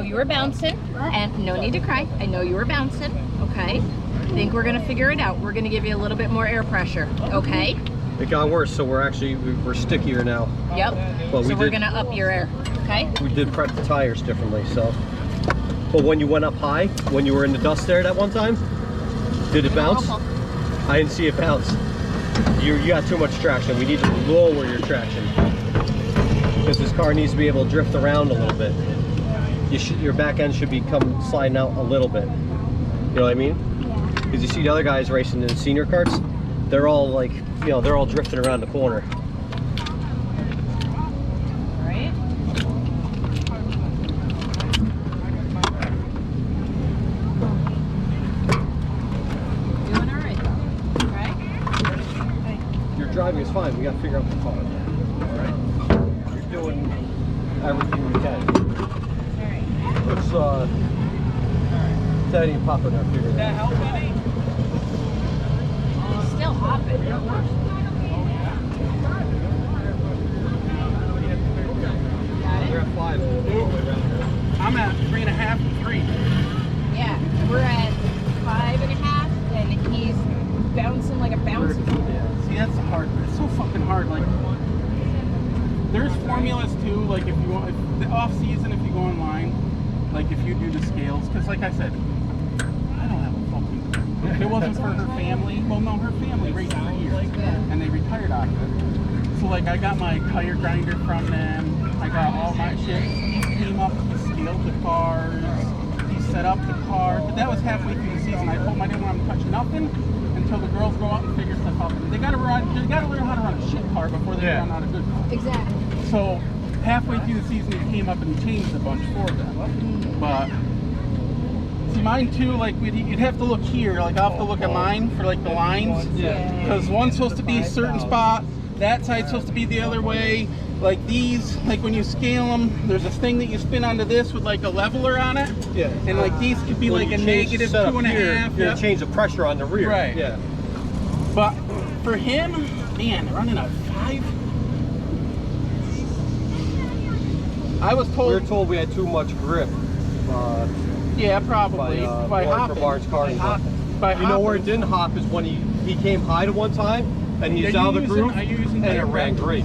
you were bouncing, and no need to cry. I know you were bouncing, okay? I think we're gonna figure it out. We're gonna give you a little bit more air pressure, okay? It got worse, so we're stickier now. Yep. But so we're gonna up your air, okay? We did prep the tires differently, so. But when you went up high, when you were in the dust there that one time, did it bounce? I didn't see it bounce. You got too much traction. We need to lower your traction because this car needs to be able to drift around a little bit. Your back end should be sliding out a little bit. You know what I mean? Yeah. Because you see the other guys racing in the senior karts, they're all like, you know, they're all drifting around the corner. Right. Doing all right though, right? Your driving is fine. We got to figure out the car. All right. You're doing everything you can. Let's Teddy and Papa are figuring it out. That help any? Still hopping. We're at 5. I'm at 3.5 and 3. Yeah, we're at 5.5, and he's bouncing like a bouncy. See, that's the hard. It's so fucking hard. Like, there's formulas too. Like, if you want, the off season, if you go online, like if you do the scales, because like I said, I don't have a fucking clue. If it wasn't for her family, well, no, her family raced for years, and they retired out of it. So like, I got my tire grinder from them. I got all my shit. He came up, he scaled the cars, he set up the car. But that was halfway through the season. I told him I didn't want him to touch nothing until the girls go out and figure stuff out. They gotta learn how to run a shit car before they run out of good cars. Exactly. So halfway through the season, he came up and changed a bunch for them. But see, mine too. Like you'd have to look here. Like I'll have to look at mine for like the lines. Yeah. Because one's supposed to be a certain spot. That side's supposed to be the other way. Like these, like when you scale them, there's a thing that you spin onto this with like a leveler on it. Yeah. And like these could be like a negative 2.5. You're gonna change the pressure on the rear. Right. Yeah. But for him, man, running a 5. I was told. We were told we had too much grip. Yeah, probably. By hopping. Barnes car. You know where it didn't hop is when he came high to one time and he's out of the groove and it ran great.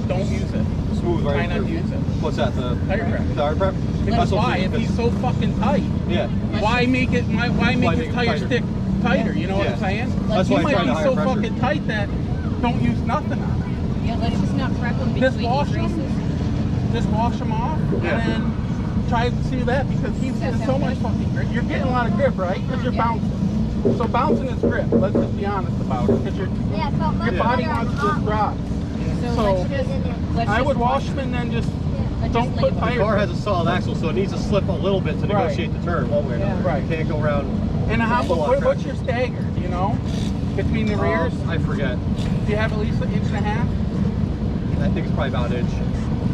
Don't use it. Smooth right Try not to use it. What's that? The Tire prep. Tire prep? Because why? If he's so fucking tight, yeah. Why make his tire stick tighter? You know what I'm saying? That's he why might be so pressure. fucking tight that don't use nothing on it. Yeah, let's just not prep him between these races. Just wash them off and then try to see that because he's getting so much fucking grip. You're getting a lot of grip, right? Because you're bouncing. So bouncing is grip. Let's just be honest about it. Because your body wants to just drop. So I would wash them and then just don't put tires. The car has a solid axle, so it needs to slip a little bit to negotiate the turn one way or another. Right. You can't go around. And what's your stagger? Do you know? Between the rears? I forget. Do you have at least 1.5 inches? I think it's probably about an inch.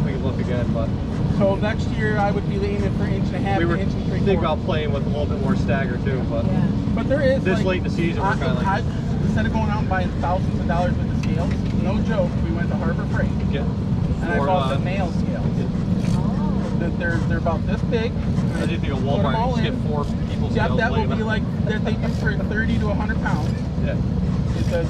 We can look again, but. So next year I would be aiming for 1.5 inches. We were thinking about playing with a little bit more stagger too, but. But there is. This late in the season, we're kind of like. Instead of going out and buying thousands of dollars worth of scales, no joke, we went to Harbor Freight. Yeah. And I bought the male scales. They're about this big. I do think a Walmart, you get 4 people's scales. That will be like that they do for 30 to 100 pounds. Yeah.